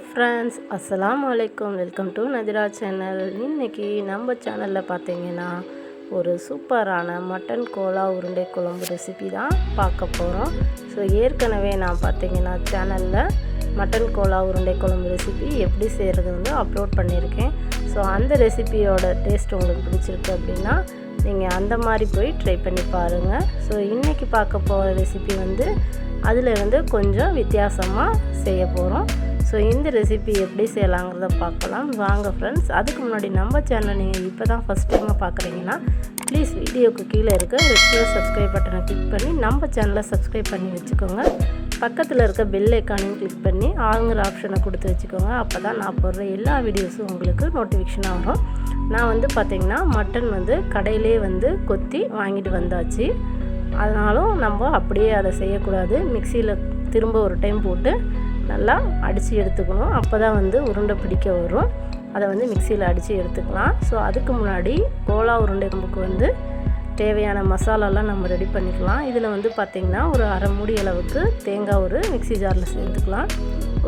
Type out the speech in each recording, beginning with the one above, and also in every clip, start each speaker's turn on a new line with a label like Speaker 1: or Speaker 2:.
Speaker 1: Friends, அஸ்ஸலாமு அலைக்கும். Welcome to Nadira channel. இன்றைக்கி நம்ம சேனலில் பார்த்தீங்கன்னா ஒரு சூப்பரான மட்டன் கோலா உருண்டை குழம்பு ரெசிபி தான் பார்க்க போகிறோம். ஸோ ஏற்கனவே நான் பார்த்தீங்கன்னா சேனலில் மட்டன் கோலா உருண்டை குழம்பு ரெசிபி எப்படி செய்கிறது வந்து அப்லோட் பண்ணியிருக்கேன். ஸோ அந்த ரெசிபியோட டேஸ்ட் உங்களுக்கு பிடிச்சிருக்கு அப்படின்னா நீங்கள் அந்த மாதிரி போய் ட்ரை பண்ணி பாருங்கள். ஸோ இன்றைக்கி பார்க்க போகிற ரெசிபி வந்து அதிலிருந்து கொஞ்சம் வித்தியாசமாக செய்ய போகிறோம். ஸோ இந்த ரெசிபி எப்படி செய்யலாங்கிறத பார்க்கலாம் வாங்க ஃப்ரெண்ட்ஸ். அதுக்கு முன்னாடி நம்ம சேனலை நீங்கள் இப்போ தான் ஃபஸ்ட் டைமாக பார்க்குறீங்கன்னா ப்ளீஸ் வீடியோக்கு கீழே இருக்க ரெட் கலர் சப்ஸ்கிரைப் பட்டனை கிளிக் பண்ணி நம்ம சேனலை சப்ஸ்கிரைப் பண்ணி வச்சுக்கோங்க. பக்கத்தில் இருக்க பெல் ஐக்கானையும் கிளிக் பண்ணி ஆளுங்கிற ஆப்ஷனை கொடுத்து வச்சுக்கோங்க. அப்போ தான் நான் போடுற எல்லா வீடியோஸும் உங்களுக்கு நோட்டிஃபிகேஷனாக வரும். நான் வந்து பார்த்திங்கன்னா மட்டன் வந்து கடையிலே வந்து கொத்தி வாங்கிட்டு வந்தாச்சு. அதனாலும் நம்ம அப்படியே அதை செய்யக்கூடாது. மிக்சியில் திரும்ப ஒரு டைம் போட்டு நல்லா அடித்து எடுத்துக்கணும். அப்போ தான் வந்து உருண்டை பிடிக்க வரும். அதை வந்து மிக்சியில் அடித்து எடுத்துக்கலாம். ஸோ அதுக்கு முன்னாடி கோலா உருண்டை குழம்புக்கு வந்து தேவையான மசாலாலாம் நம்ம ரெடி பண்ணிக்கலாம். இதில் வந்து பார்த்திங்கன்னா ஒரு அரை மூடி அளவுக்கு தேங்காய் ஒரு மிக்சி ஜாரில் சேர்த்துக்கலாம்.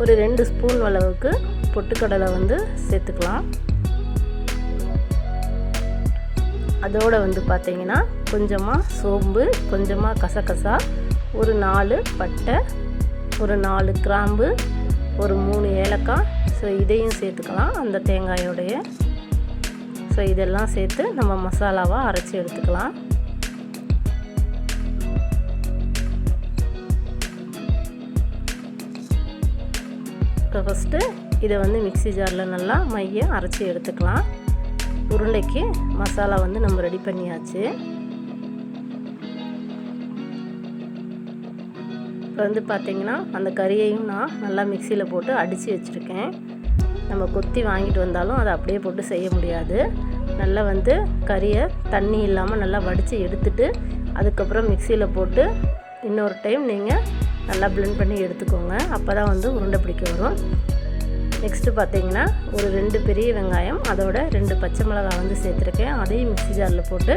Speaker 1: ஒரு 2 ஸ்பூன் அளவுக்கு பொட்டுக்கடலை வந்து சேர்த்துக்கலாம். அதோடு வந்து பார்த்திங்கன்னா கொஞ்சமாக சோம்பு, கொஞ்சமாக கசகசா, ஒரு 4 பட்டை, ஒரு 4 கிராம்பு, ஒரு 3 ஏலக்காய். ஸோ இதையும் சேர்த்துக்கலாம் அந்த தேங்காயோடைய. ஸோ இதெல்லாம் சேர்த்து நம்ம மசாலாவாக அரைச்சி எடுத்துக்கலாம். இப்போ ஃபஸ்ட்டு இதை வந்து மிக்சி ஜாரில் நல்லா மைய அரைச்சி எடுத்துக்கலாம். உருண்டைக்கு மசாலா வந்து நம்ம ரெடி பண்ணியாச்சு. இப்போ வந்து பார்த்திங்கன்னா அந்த கறியையும் நான் நல்லா மிக்சியில் போட்டு அடித்து வச்சுருக்கேன். நம்ம கொத்தி வாங்கிட்டு வந்தாலும் அதை அப்படியே போட்டு செய்ய முடியாது. நல்லா வந்து கறியை தண்ணி இல்லாமல் நல்லா வடித்து எடுத்துட்டு அதுக்கப்புறம் மிக்சியில் போட்டு இன்னொரு டைம் நீங்கள் நல்லா பிளெண்ட் பண்ணி எடுத்துக்கோங்க. அப்போ தான் வந்து உருண்டை பிடிக்க வரும். நெக்ஸ்ட்டு பார்த்திங்கன்னா ஒரு 2 பெரிய வெங்காயம், அதோட 2 பச்சை மிளகாய் வந்து சேர்த்துருக்கேன். அதையும் மிக்சி ஜாரில் போட்டு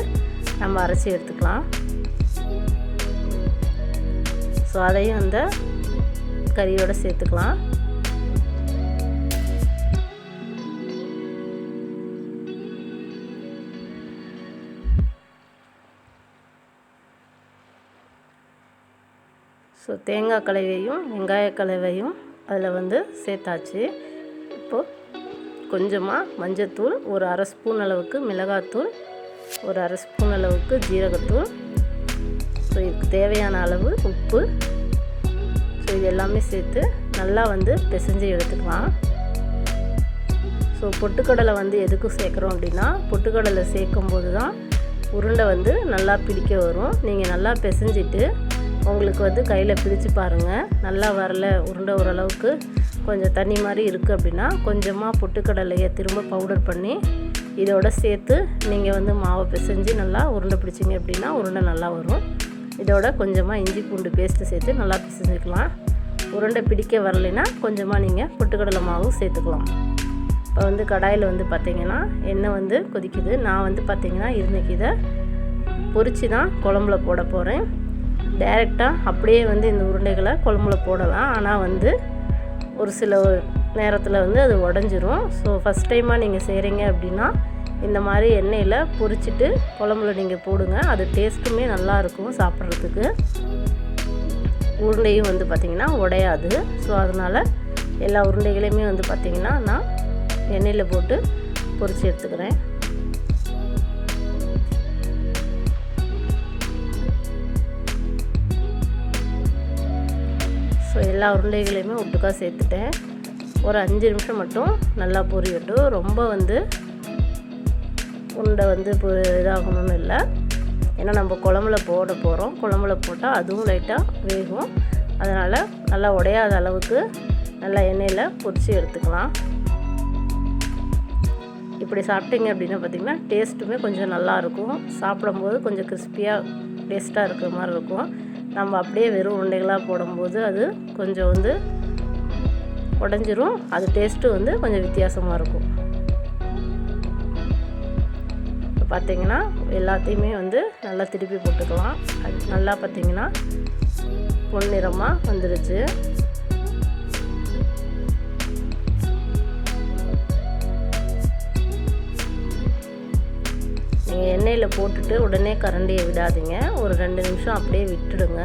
Speaker 1: நம்ம அரைச்சி எடுத்துக்கலாம். ஸோ அதையும் அந்த கறியோடு சேர்த்துக்கலாம். ஸோ தேங்காய் கலவையும் வெங்காய கலவையும் அதில் வந்து சேர்த்தாச்சு. இப்போது கொஞ்சமாக மஞ்சத்தூள், ஒரு அரை ஸ்பூன் அளவுக்கு மிளகாத்தூள், ஒரு அரை ஸ்பூன் அளவுக்கு ஜீரகத்தூள், ஸோ இதுக்கு தேவையான அளவு உப்பு. ஸோ இது எல்லாமே சேர்த்து நல்லா வந்து பிசைஞ்சு எடுத்துக்கலாம். ஸோ பொட்டுக்கடலை வந்து எதுக்கும் சேர்க்குறோம் அப்படின்னா பொட்டுக்கடலை சேர்க்கும்போது தான் உருண்டை வந்து நல்லா பிடிக்க வரும். நீங்கள் நல்லா பிசைஞ்சிட்டு உங்களுக்கு வந்து கையில் பிடிச்சி பாருங்கள். நல்லா வரல, உருண்டை ஓரளவுக்கு கொஞ்சம் தண்ணி மாதிரி இருக்குது அப்படின்னா கொஞ்சமாக பொட்டுக்கடலையை திரும்ப பவுடர் பண்ணி இதோட சேர்த்து நீங்கள் வந்து மாவை பிசைஞ்சு நல்லா உருண்டை பிடிச்சிங்க அப்படின்னா உருண்டை நல்லா வரும். இதோட கொஞ்சமாக இஞ்சி பூண்டு பேஸ்ட்டு சேர்த்து நல்லா பிசைஞ்சிக்கலாம். உருண்டை பிடிக்க வரலைன்னா கொஞ்சமாக நீங்கள் பொட்டுக்கடலை மாவும் சேர்த்துக்கலாம். இப்போ வந்து கடாயில் வந்து பார்த்திங்கன்னா எண்ணெய் வந்து கொதிக்குது. நான் வந்து பார்த்திங்கன்னா இன்றைக்கி இதை பொரித்து தான் குழம்புல போட போகிறேன். டைரெக்டாக அப்படியே வந்து இந்த உருண்டைகளை குழம்புல போடலாம். ஆனால் வந்து ஒரு சில நேரத்தில் வந்து அது உடஞ்சிரும். ஸோ ஃபஸ்ட் டைமாக நீங்கள் செய்கிறீங்க அப்படின்னா இந்த மாதிரி எண்ணெயில் பொரிச்சிட்டு குழம்புல நீங்கள் போடுங்க. அது டேஸ்ட்டுமே நல்லாயிருக்கும் சாப்பிட்றதுக்கு. உருண்டையும் வந்து பார்த்திங்கன்னா உடையாது. ஸோ அதனால் எல்லா உருண்டைகளையுமே வந்து பார்த்திங்கன்னா நான் எண்ணெயில் போட்டு பொரித்து எடுத்துக்கிறேன். ஸோ எல்லா உருண்டைகளையுமே ஒட்டுக்காக சேர்த்துட்டேன். ஒரு 5 நிமிஷம் மட்டும் நல்லா பொரியட்டும். ரொம்ப வந்து உருண்டை வந்து இதாகணும்னு இல்லை. ஏன்னா நம்ம குழம்புல போட போகிறோம். குழம்புல போட்டால் அதுவும் லைட்டாக வேகும். அதனால் நல்லா உடையாத அளவுக்கு நல்லா எண்ணெயில் பொரித்து எடுத்துக்கலாம். இப்படி சாப்பிட்டீங்க அப்படின்னா பார்த்திங்கன்னா டேஸ்ட்டுமே கொஞ்சம் நல்லாயிருக்கும். சாப்பிடும்போது கொஞ்சம் கிறிஸ்பியாக டேஸ்ட்டாக இருக்கிற மாதிரி இருக்கும். நம்ம அப்படியே வெறும் உருண்டைகளாக போடும்போது அது கொஞ்சம் வந்து உடஞ்சிரும். அது டேஸ்ட்டு வந்து கொஞ்சம் வித்தியாசமாக இருக்கும். இப்போ பார்த்திங்கன்னா எல்லாத்தையுமே வந்து நல்லா திருப்பி போட்டுக்கலாம். நல்லா பார்த்திங்கன்னா பொன்னிறமாக வந்துடுச்சு. எண்ணெயில் போட்டுட்டு உடனே கரண்டியை விடாதீங்க. ஒரு 2 நிமிஷம் அப்படியே விட்டுடுங்க.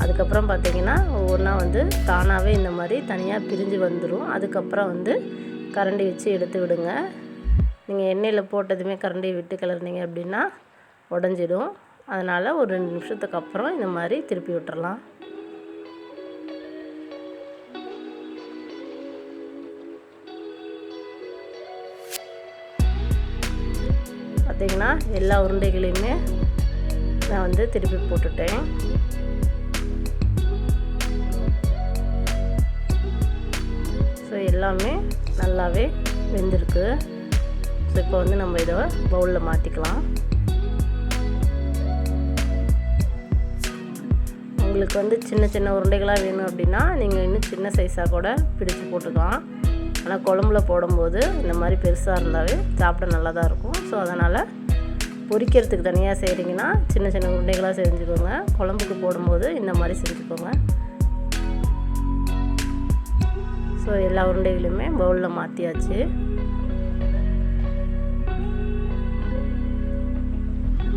Speaker 1: அதுக்கப்புறம் பார்த்திங்கன்னா ஒவ்வொன்றா வந்து தானாகவே இந்த மாதிரி தனியாக பிரிஞ்சு வந்துடும். அதுக்கப்புறம் வந்து கரண்டி வச்சு எடுத்து விடுங்க. நீங்கள் எண்ணெயில் போட்டதுமே கரண்டியை விட்டு கிளறினீங்க அப்படின்னா உடஞ்சிடும். அதனால் ஒரு 2 நிமிஷத்துக்கு அப்புறம் இந்த மாதிரி திருப்பி விட்டுறலாம். பார்த்திங்கன்னா எல்லா உருண்டைகளையுமே நான் வந்து திருப்பி போட்டுட்டேன். ஸோ எல்லாமே நல்லாவே வெந்திருக்கு. ஸோ இப்போ வந்து நம்ம இதை பவுலில் மாற்றிக்கலாம். உங்களுக்கு வந்து சின்ன சின்ன உருண்டைகளாக வேணும் அப்படின்னா நீங்கள் இன்னும் சின்ன சைஸாக கூட பிடிச்சு போட்டுக்கலாம். ஆனால் குழம்புல போடும்போது இந்த மாதிரி பெருசாக இருந்தாவே சாப்பிட நல்லா தான் இருக்கும். ஸோ அதனால் பொரிக்கிறதுக்கு தனியாக செய்கிறீங்கன்னா சின்ன சின்ன உருண்டைகளாக செஞ்சுக்கோங்க. குழம்புக்கு போடும்போது இந்த மாதிரி செஞ்சுக்கோங்க. ஸோ எல்லா உருண்டைகளுமே பவுலில் மாற்றியாச்சு.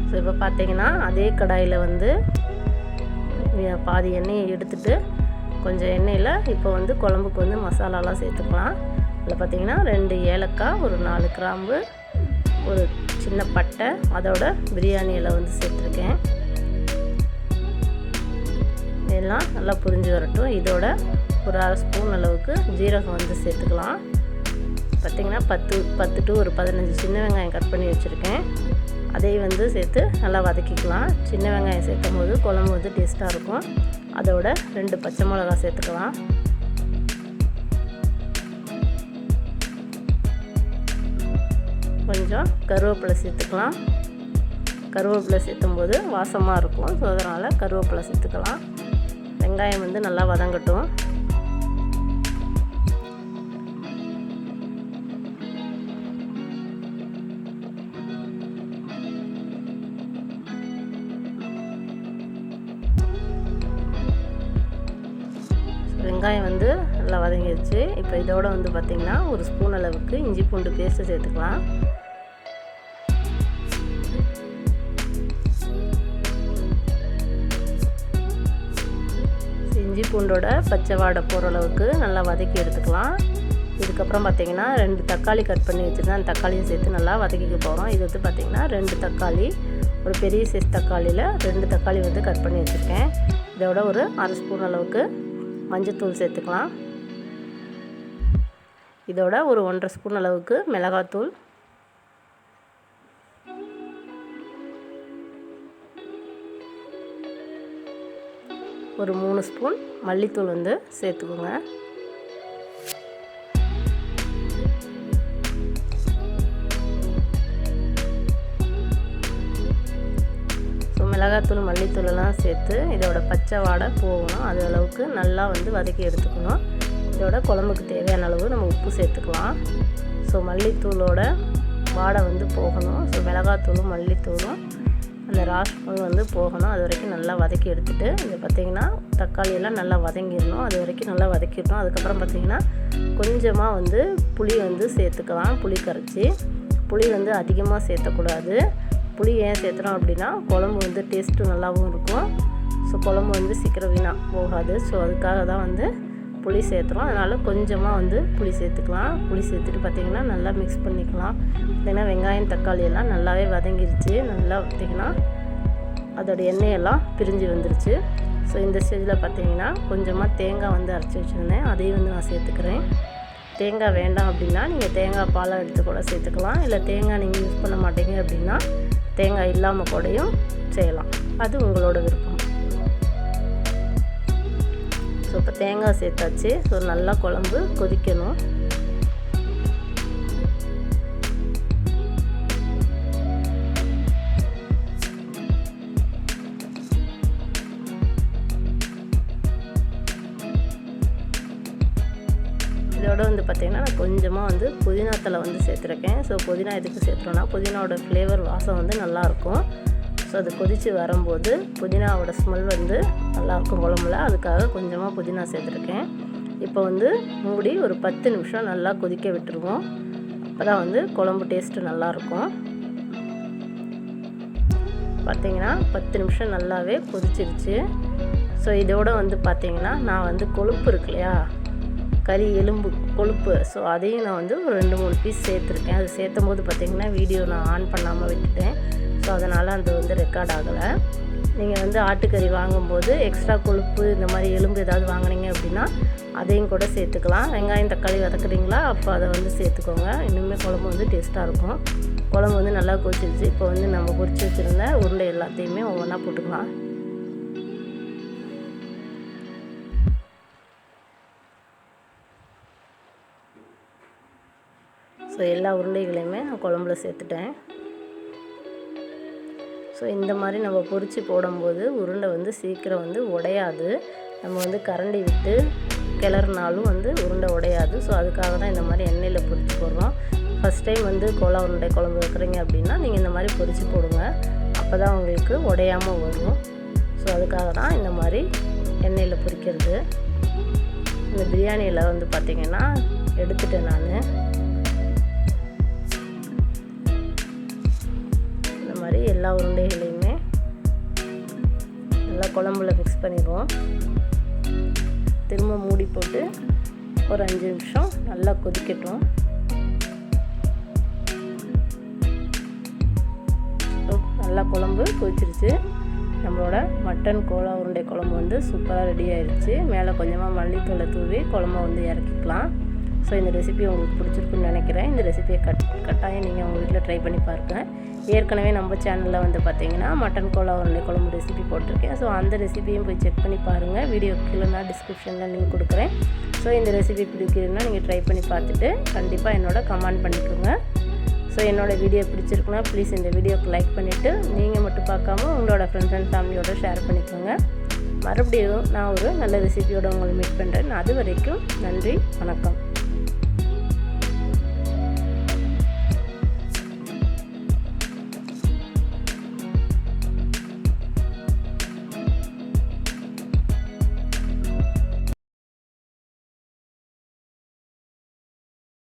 Speaker 1: ஸோ இப்போ பார்த்தீங்கன்னா அதே கடாயில் வந்து பாதி எண்ணெயை எடுத்துட்டு கொஞ்சம் எண்ணெயில் இப்போ வந்து குழம்புக்கு வந்து மசாலாலாம் சேர்த்துக்கலாம். அதில் பார்த்திங்கன்னா 2 ஏலக்காய், ஒரு 4 கிராம்பு, ஒரு சின்ன பட்டை, அதோட பிரியாணி இலை வந்து சேர்த்துருக்கேன். இதெல்லாம் நல்லா புரிஞ்சு வரட்டும். இதோட ஒரு 1/2 ஸ்பூன் அளவுக்கு ஜீரகம் வந்து சேர்த்துக்கலாம். பார்த்திங்கன்னா 10 to 15 சின்ன வெங்காயம் கட் பண்ணி வச்சுருக்கேன். அதையும் வந்து சேர்த்து நல்லா வதக்கிக்கலாம். சின்ன வெங்காயம் சேர்க்கும் போது குழம்பு வந்து டேஸ்ட்டாக இருக்கும். அதோட 2 பச்சை மிளகா சேர்த்துக்கலாம். கொஞ்சம் கருவேப்பிலை சேர்த்துக்கலாம். கருவேப்பிலை சேர்த்தும் போது வாசமாக இருக்கும். ஸோ அதனால் கருவேப்பிலை சேர்த்துக்கலாம். வெங்காயம் வந்து நல்லா வதங்கட்டும். வெங்காயம் வந்து நல்லா வதங்கிடுச்சு. இப்போ இதோட வந்து பார்த்திங்கன்னா 1 ஸ்பூன் அளவுக்கு இஞ்சி பூண்டு பேஸ்ட்டு சேர்த்துக்கலாம். இஞ்சி பூண்டோட பச்சை வாடை போகிற அளவுக்கு நல்லா வதக்கி எடுத்துக்கலாம். இதுக்கப்புறம் பார்த்திங்கன்னா 2 தக்காளி கட் பண்ணி வச்சுருந்தேன். அந்த தக்காளியும் சேர்த்து நல்லா வதக்கிக்க போகிறோம். இது வந்து பார்த்திங்கன்னா 2 தக்காளி, ஒரு பெரிய சைஸ் தக்காளியில் 2 தக்காளி வந்து கட் பண்ணி வச்சுருக்கேன். இதோட ஒரு 1/2 ஸ்பூன் அளவுக்கு மஞ்சத்தூள் சேர்த்துக்கலாம். இதோட ஒரு 1/2 ஸ்பூன் அளவுக்கு மிளகாத்தூள், ஒரு 3 ஸ்பூன் மல்லித்தூள் வந்து சேர்த்துக்கோங்க. மிளகாத்தூள் மல்லித்தூளெல்லாம் சேர்த்து இதோட பச்சை வாடை போகணும். அது அளவுக்கு நல்லா வந்து வதக்கி எடுத்துக்கணும். இதோட குழம்புக்கு தேவையான அளவு நம்ம உப்பு சேர்த்துக்கலாம். ஸோ மல்லித்தூளோட வாடை வந்து போகணும். ஸோ மிளகாத்தூளும் மல்லித்தூளும் அந்த ராஸ்மல் வந்து போகணும். அது வரைக்கும் நல்லா வதக்கி எடுத்துகிட்டு இது பார்த்திங்கன்னா தக்காளியெல்லாம் நல்லா வதங்கிடணும். அது வரைக்கும் நல்லா வதக்கிடணும். அதுக்கப்புறம் பார்த்திங்கன்னா கொஞ்சமாக வந்து புளி வந்து சேர்த்துக்கலாம். புளி கரைச்சி, புளி வந்து அதிகமாக சேர்த்தக்கூடாது. புளி ஏன் சேர்த்துறோம் அப்படின்னா குழம்பு வந்து டேஸ்ட்டும் நல்லாவும் இருக்கும். ஸோ குழம்பு வந்து சீக்கிரம் வீணாக போகாது. ஸோ அதுக்காக தான் வந்து புளி சேர்த்துறோம். அதனால் கொஞ்சமாக வந்து புளி சேர்த்துக்கலாம். புளி சேர்த்துட்டு பார்த்திங்கன்னா நல்லா மிக்ஸ் பண்ணிக்கலாம். இல்லைன்னா வெங்காயம் தக்காளி எல்லாம் நல்லாவே வதங்கிருச்சு. நல்லா பார்த்திங்கன்னா அதோட எண்ணெயெல்லாம் பிரிஞ்சு வந்துருச்சு. ஸோ இந்த ஸ்டேஜில் பார்த்திங்கன்னா கொஞ்சமாக தேங்காய் வந்து அரைச்சி வச்சுருந்தேன். அதையும் வந்து நான் சேர்த்துக்கிறேன். தேங்காய் வேண்டாம் அப்படின்னா நீங்கள் தேங்காய் பாலை எடுத்து கூட சேர்த்துக்கலாம். இல்லை தேங்காய் நீங்கள் யூஸ் பண்ண மாட்டீங்க அப்படின்னா தேங்காய் இல்லாமல் கூடயும் செய்யலாம். அது உங்களோட விருப்பம். ஸோ இப்போ தேங்காய் சேர்த்தாச்சு. ஸோ நல்லா குழம்பு கொதிக்கணும். இதோட வந்து பார்த்திங்கன்னா நான் கொஞ்சமாக வந்து புதினா தலை வந்து சேர்த்துருக்கேன். ஸோ புதினா எதுக்கு சேர்த்துறோன்னா புதினாவோட ஃப்ளேவர் வாசம் வந்து நல்லாயிருக்கும். ஸோ அது கொதித்து வரும்போது புதினாவோட ஸ்மெல் வந்து நல்லாயிருக்கும் குழம்புல. அதுக்காக கொஞ்சமாக புதினா சேர்த்துருக்கேன். இப்போ வந்து மூடி ஒரு 10 நிமிஷம் நல்லா கொதிக்க விட்டுருவோம். அப்போ தான் வந்து குழம்பு டேஸ்ட்டு நல்லாயிருக்கும். பார்த்திங்கன்னா 10 நிமிஷம் நல்லாவே கொதிச்சிருச்சு. ஸோ இதோடு வந்து பார்த்திங்கன்னா நான் வந்து கொழுப்பு இருக்கு இல்லையா, கறி எலும்பு கொழுப்பு, ஸோ அதையும் நான் வந்து ஒரு 2-3 பீஸ் சேர்த்துருக்கேன். அது சேர்த்தும் போது பார்த்திங்கன்னா வீடியோ நான் ஆன் பண்ணாமல் விட்டுட்டேன். ஸோ அதனால் அது வந்து ரெக்கார்ட் ஆகலை. நீங்கள் வந்து ஆட்டுக்கறி வாங்கும்போது எக்ஸ்ட்ரா கொழுப்பு இந்த மாதிரி எலும்பு ஏதாவது வாங்கினீங்க அப்படின்னா அதையும் கூட சேர்த்துக்கலாம். வெங்காயம் தக்காளி வதக்குறீங்களா, அப்போ அதை வந்து சேர்த்துக்கோங்க. இன்னுமே குழம்பு வந்து டேஸ்ட்டாக இருக்கும். குழம்பு வந்து நல்லா கொதிச்சிருச்சு. இப்போ வந்து நம்ம பொரிச்சு வச்சுருந்த உருண்டை எல்லாத்தையுமே ஒவ்வொன்றா போட்டுக்கலாம். ஸோ எல்லா உருண்டைகளையுமே நான் குழம்புல சேர்த்துட்டேன். ஸோ இந்த மாதிரி நம்ம பொரித்து போடும்போது உருண்டை வந்து சீக்கிரம் வந்து உடையாது. நம்ம வந்து கரண்டி விட்டு கிளறினாலும் வந்து உருண்டை உடையாது. ஸோ அதுக்காக தான் இந்த மாதிரி எண்ணெயில் பொரித்து போடுறோம். ஃபஸ்ட் டைம் வந்து கோலா உருண்டை குழம்பு வைக்கிறீங்க அப்படின்னா நீங்கள் இந்த மாதிரி பொரித்து போடுங்க. அப்போ தான் உங்களுக்கு உடையாமல் வரும். ஸோ அதுக்காக தான் இந்த மாதிரி எண்ணெயில் பொரிக்கிறது. இந்த பிரியாணியில் வந்து பார்த்திங்கன்னா எடுத்துட்டேன் நான். இந்த மாதிரி எல்லா உருண்டைகளையுமே நல்லா குழம்புல மிக்ஸ் பண்ணிடுவோம். திரும்ப மூடி போட்டு ஒரு 5 நிமிஷம் நல்லா கொதிக்கட்டும். நல்லா குழம்பு கொதிச்சிருச்சு. நம்மளோட மட்டன் கோலா உருண்டை குழம்பு வந்து சூப்பராக ரெடி ஆயிடுச்சு. மேலே கொஞ்சமாக மல்லித்தூளை தூவி குழம்பை வந்து இறக்கிக்கலாம். ஸோ இந்த ரெசிபி உங்களுக்கு பிடிச்சிருக்குன்னு நினைக்கிறேன். இந்த ரெசிபியை கட்டாயம் நீங்கள் உங்கள் வீட்டில் ட்ரை பண்ணி பாருங்கள். ஏற்கனவே நம்ம சேனலில் வந்து பார்த்திங்கன்னா மட்டன் கோலா உருண்டை குழம்பு ரெசிபி போட்டிருக்கேன். ஸோ அந்த ரெசிபியும் போய் செக் பண்ணி பாருங்கள். வீடியோ கீழே நான் டிஸ்கிரிப்ஷனில் லிங்க் கொடுக்குறேன். ஸோ இந்த ரெசிபி பிடிக்கிறதுனா நீங்கள் ட்ரை பண்ணி பார்த்துட்டு கண்டிப்பாக என்னோட கமெண்ட் பண்ணிக்கோங்க. ஸோ என்னோடய வீடியோ பிடிச்சிருக்குன்னா ப்ளீஸ் இந்த வீடியோக்கு லைக் பண்ணிவிட்டு நீங்கள் மட்டும் பார்க்காம உங்களோட ஃப்ரெண்ட்ஸ் அண்ட் ஃபேமிலியோட ஷேர் பண்ணிக்கோங்க. மறுபடியும் நான் ஒரு நல்ல ரெசிபியோடு உங்களை மீட் பண்ணுறேன். அது வரைக்கும் நன்றி, வணக்கம்.